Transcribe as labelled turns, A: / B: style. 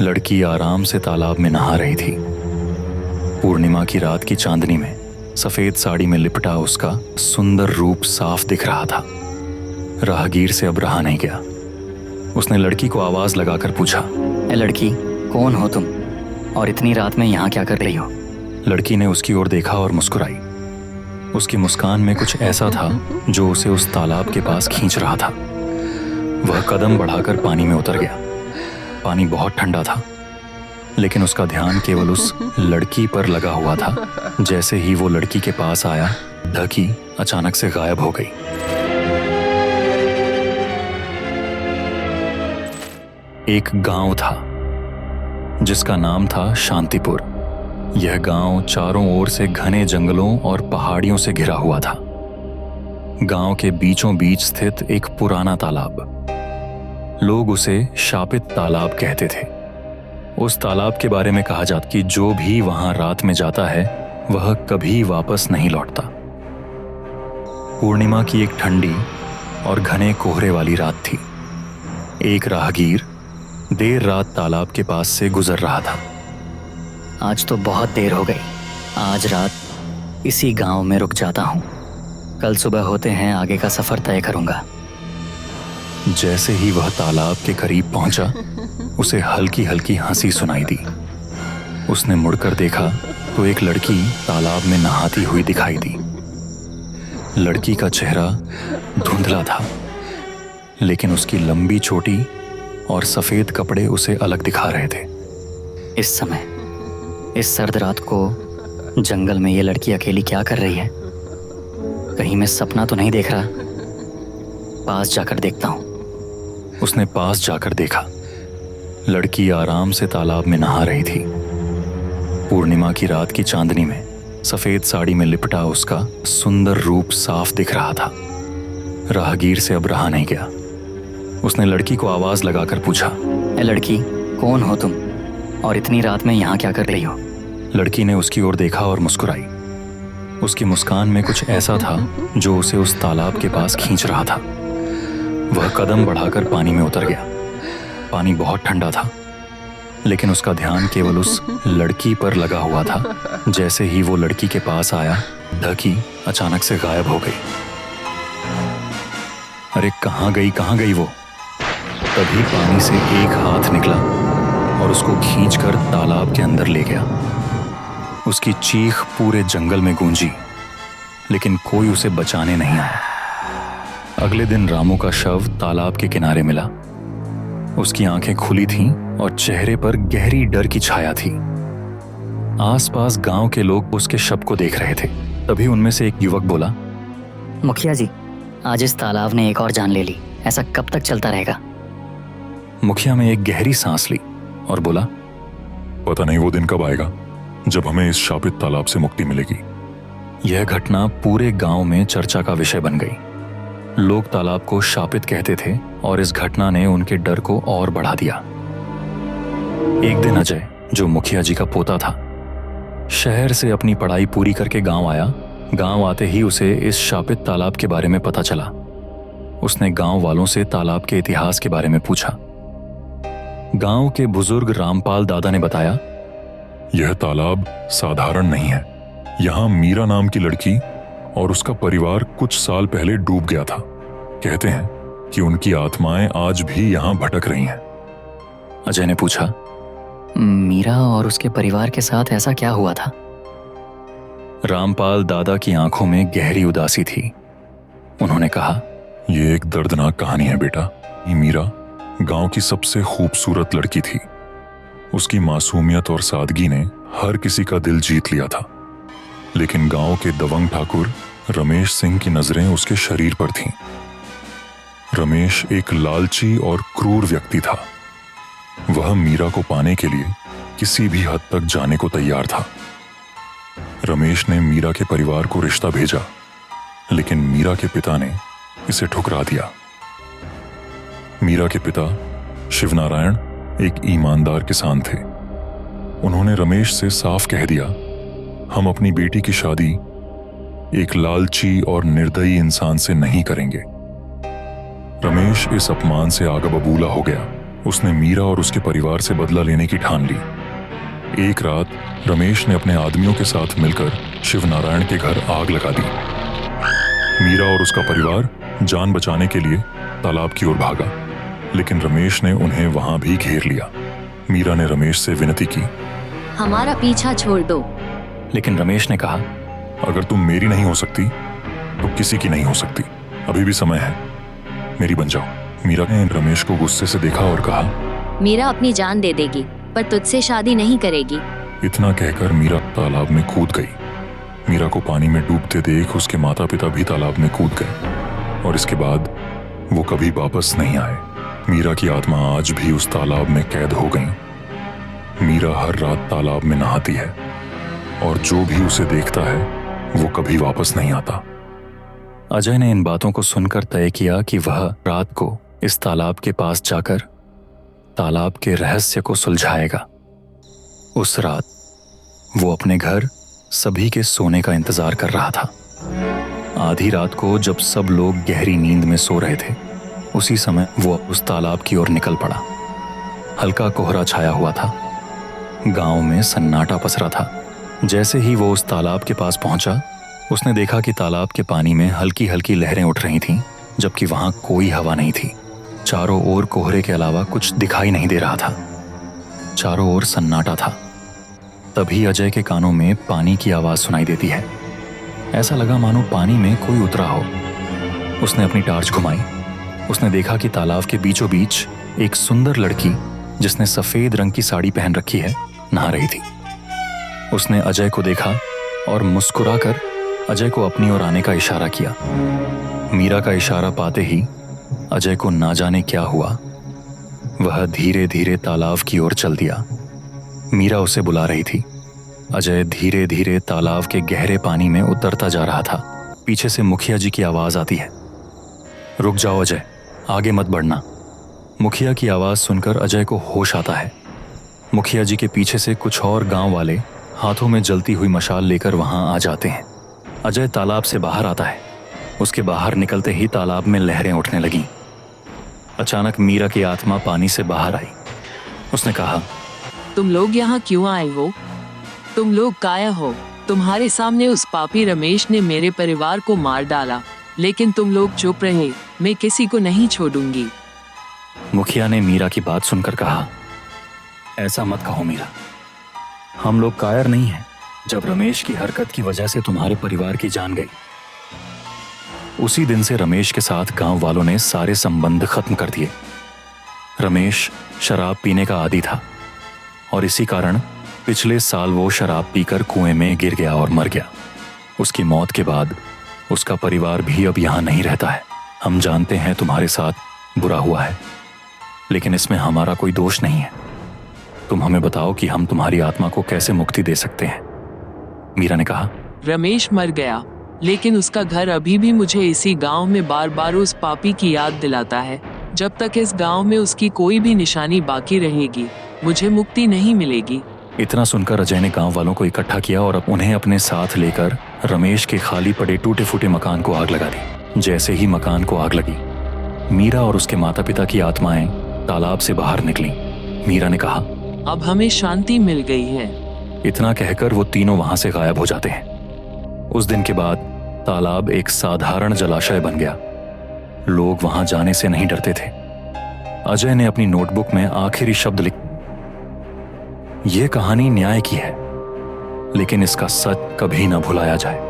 A: लड़की आराम से तालाब में नहा रही थी। पूर्णिमा की रात की चांदनी में सफेद साड़ी में लिपटा उसका सुंदर रूप साफ दिख रहा था। राहगीर से अब रहा नहीं गया। उसने लड़की को आवाज लगाकर पूछा,
B: ए लड़की, कौन हो तुम और इतनी रात में यहाँ क्या कर रही हो?
A: लड़की ने उसकी ओर देखा और मुस्कुराई। उसकी मुस्कान में कुछ ऐसा था जो उसे उस तालाब के पास खींच रहा था। वह कदम बढ़ाकर पानी में उतर गया। पानी बहुत ठंडा था, लेकिन उसका ध्यान केवल उस लड़की पर लगा हुआ था। जैसे ही वो लड़की के पास आया, ढकी अचानक से गायब हो गई। एक गांव था जिसका नाम था शांतिपुर। यह गांव चारों ओर से घने जंगलों और पहाड़ियों से घिरा हुआ था। गांव के बीचों बीच स्थित एक पुराना तालाब, लोग उसे शापित तालाब कहते थे। उस तालाब के बारे में कहा जाता कि जो भी वहां रात में जाता है वह कभी वापस नहीं लौटता। पूर्णिमा की एक ठंडी और घने कोहरे वाली रात थी। एक राहगीर देर रात तालाब के पास से गुजर रहा था।
B: आज तो बहुत देर हो गई। आज रात इसी गांव में रुक जाता हूँ। कल सुबह होते हैं आगे का सफर तय करूंगा।
A: जैसे ही वह तालाब के करीब पहुंचा, उसे हल्की हल्की हंसी सुनाई दी। उसने मुड़कर देखा तो एक लड़की तालाब में नहाती हुई दिखाई दी। लड़की का चेहरा धुंधला था, लेकिन उसकी लंबी चोटी और सफेद कपड़े उसे अलग दिखा रहे थे।
B: इस समय, इस सर्द रात को जंगल में ये लड़की अकेली क्या कर रही है? कहीं मैं सपना तो नहीं देख रहा? पास जाकर देखता हूँ।
A: उसने पास जाकर देखा। लड़की आराम से तालाब में नहा रही थी। पूर्णिमा की रात की चांदनी में सफेद साड़ी में लिपटा उसका सुंदर रूप साफ दिख रहा था। राहगीर से अब रहा नहीं गया। उसने लड़की को आवाज लगाकर पूछा,
B: ए लड़की, कौन हो तुम और इतनी रात में यहाँ क्या कर रही हो?
A: लड़की ने उसकी ओर देखा और मुस्कुराई। उसकी मुस्कान में कुछ ऐसा था जो उसे उस तालाब के पास खींच रहा था। वह कदम बढ़ाकर पानी में उतर गया। पानी बहुत ठंडा था, लेकिन उसका ध्यान केवल उस लड़की पर लगा हुआ था। जैसे ही वो लड़की के पास आया, ढकी अचानक से गायब हो गई। अरे कहाँ गई वो? तभी पानी से एक हाथ निकला और उसको खींचकर तालाब के अंदर ले गया। उसकी चीख पूरे जंगल में गूंजी, लेकिन कोई उसे बचाने नहीं आया। अगले दिन रामू का शव तालाब के किनारे मिला। उसकी आंखें खुली थीं और चेहरे पर गहरी डर की छाया थी। आसपास गांव के लोग उसके शव को देख रहे थे। तभी उनमें से एक युवक बोला,
B: मुखिया जी, आज इस तालाब ने एक और जान ले ली। ऐसा कब तक चलता रहेगा?
A: मुखिया ने एक गहरी सांस ली और बोला,
C: पता नहीं वो दिन कब आएगा जब हमें इस शापित तालाब से मुक्ति मिलेगी।
A: यह घटना पूरे गांव में चर्चा का विषय बन गई। लोग तालाब को शापित कहते थे और इस घटना ने उनके डर को और बढ़ा दिया। एक दिन अजय, जो मुखिया जी का पोता था, शहर से अपनी पढ़ाई पूरी करके गांव आया। गांव आते ही उसे इस शापित तालाब के बारे में पता चला। उसने गांव वालों से तालाब के इतिहास के बारे में पूछा। गांव के बुजुर्ग रामपाल दादा ने बताया,
C: यह तालाब साधारण नहीं है। यहाँ मीरा नाम की लड़की और उसका परिवार कुछ साल पहले डूब गया था। कहते हैं कि उनकी आत्माएं आज भी यहाँ भटक रही हैं।
A: अजय ने पूछा,
B: मीरा और उसके परिवार के साथ ऐसा क्या हुआ था?
A: रामपाल दादा की आंखों में गहरी उदासी थी। उन्होंने कहा,
C: ये एक दर्दनाक कहानी है बेटा। मीरा गांव की सबसे खूबसूरत लड़की थी। उसकी मासूमियत और सादगी ने हर किसी का दिल जीत लिया था। लेकिन गांव के दबंग ठाकुर रमेश सिंह की नजरें उसके शरीर पर थीं। रमेश एक लालची और क्रूर व्यक्ति था। वह मीरा को पाने के लिए किसी भी हद तक जाने को तैयार था। रमेश ने मीरा के परिवार को रिश्ता भेजा, लेकिन मीरा के पिता ने इसे ठुकरा दिया। मीरा के पिता शिवनारायण एक ईमानदार किसान थे। उन्होंने रमेश से साफ कह दिया, हम अपनी बेटी की शादी एक लालची और निर्दयी इंसान से नहीं करेंगे। रमेश इस अपमान से आग बबूला हो गया उसने मीरा और उसके परिवार से बदला लेने की ठान ली। एक रात रमेश ने अपने आदमियों के साथ मिलकर शिवनारायण के घर आग लगा दी। मीरा और उसका परिवार जान बचाने के लिए तालाब की ओर भागा, लेकिन रमेश ने उन्हें वहां भी घेर लिया। मीरा ने रमेश से विनती की,
D: हमारा पीछा छोड़ दो।
A: लेकिन रमेश ने कहा,
C: अगर तुम मेरी नहीं हो सकती तो किसी की नहीं हो सकती। अभी भी समय है, मेरी बन जाओ। मीरा ने रमेश को गुस्से से देखा और कहा,
D: मीरा अपनी जान दे देगी पर तुझसे शादी नहीं करेगी।
C: इतना कहकर मीरा तालाब में कूद गई। मीरा को पानी में डूबते देख उसके माता पिता भी तालाब में कूद गए और इसके बाद वो कभी वापस नहीं आए। मीरा की आत्मा आज भी उस तालाब में कैद हो गई। मीरा हर रात तालाब में नहाती है और जो भी उसे देखता है वो कभी वापस नहीं आता।
A: अजय ने इन बातों को सुनकर तय किया कि वह रात को इस तालाब के पास जाकर तालाब के रहस्य को सुलझाएगा। उस रात वो अपने घर सभी के सोने का इंतजार कर रहा था। आधी रात को जब सब लोग गहरी नींद में सो रहे थे, उसी समय वो उस तालाब की ओर निकल पड़ा। हल्का कोहरा छाया हुआ था, गांव में सन्नाटा पसरा था। जैसे ही वो उस तालाब के पास पहुंचा, उसने देखा कि तालाब के पानी में हल्की हल्की लहरें उठ रही थीं, जबकि वहां कोई हवा नहीं थी। चारों ओर कोहरे के अलावा कुछ दिखाई नहीं दे रहा था। चारों ओर सन्नाटा था। तभी अजय के कानों में पानी की आवाज सुनाई देती है। ऐसा लगा मानो पानी में कोई उतरा हो। उसने अपनी टार्च घुमाई। उसने देखा कि तालाब के बीचों बीच एक सुंदर लड़की, जिसने सफेद रंग की साड़ी पहन रखी है, नहा रही थी। उसने अजय को देखा और मुस्कुराकर अजय को अपनी ओर आने का इशारा किया। मीरा का इशारा पाते ही अजय को ना जाने क्या हुआ, वह धीरे धीरे तालाब की ओर चल दिया। मीरा उसे बुला रही थी। अजय धीरे धीरे तालाब के गहरे पानी में उतरता जा रहा था। पीछे से मुखिया जी की आवाज आती है, रुक जाओ अजय, आगे मत बढ़ना। मुखिया की आवाज सुनकर अजय को होश आता है। मुखिया जी के पीछे से कुछ और गांव वाले हाथों में जलती हुई मशाल लेकर वहां आ जाते हैं। अजय तालाब से बाहर आता है। उसके बाहर निकलते ही तालाब में लहरें उठने लगीं। अचानक मीरा की आत्मा पानी से बाहर आई। उसने कहा,
E: तुम लोग यहाँ क्यों आए हो? तुम लोग काया हो? तुम्हारे सामने उस पापी रमेश ने मेरे परिवार को मार डाला, लेकिन तुम लोग चुप रहे। मैं किसी को नहीं छोड़ूंगी।
A: मुखिया ने मीरा की बात सुनकर कहा, ऐसा मत कहो मीरा, हम लोग कायर नहीं हैं। जब रमेश की हरकत की वजह से तुम्हारे परिवार की जान गई, उसी दिन से रमेश के साथ गांव वालों ने सारे संबंध खत्म कर दिए। रमेश शराब पीने का आदी था और इसी कारण पिछले साल वो शराब पीकर कुएं में गिर गया और मर गया। उसकी मौत के बाद उसका परिवार भी अब यहाँ नहीं रहता है। हम जानते हैं तुम्हारे साथ बुरा हुआ है, लेकिन इसमें हमारा कोई दोष नहीं है। तुम हमें बताओ कि हम तुम्हारी आत्मा को कैसे मुक्ति दे सकते हैं। मीरा ने कहा,
E: रमेश मर गया, लेकिन उसका घर अभी भी मुझे इसी गांव में बार बार उस पापी की याद दिलाता है। जब तक इस गांव में उसकी कोई भी निशानी बाकी रहेगी, मुझे मुक्ति नहीं मिलेगी।
A: इतना सुनकर अजय ने गांव वालों को इकट्ठा किया और उन्हें अपने साथ लेकर रमेश के खाली पड़े टूटे फूटे मकान को आग लगा दी। जैसे ही मकान को आग लगी, मीरा और उसके माता पिता की आत्माएं तालाब से बाहर निकली। मीरा ने कहा,
E: अब हमें शांति मिल गई है।
A: इतना कहकर वो तीनों वहां से गायब हो जाते हैं। उस दिन के बाद तालाब एक साधारण जलाशय बन गया। लोग वहां जाने से नहीं डरते थे। अजय ने अपनी नोटबुक में आखिरी शब्द लिख, यह कहानी न्याय की है, लेकिन इसका सच कभी न भुलाया जाए।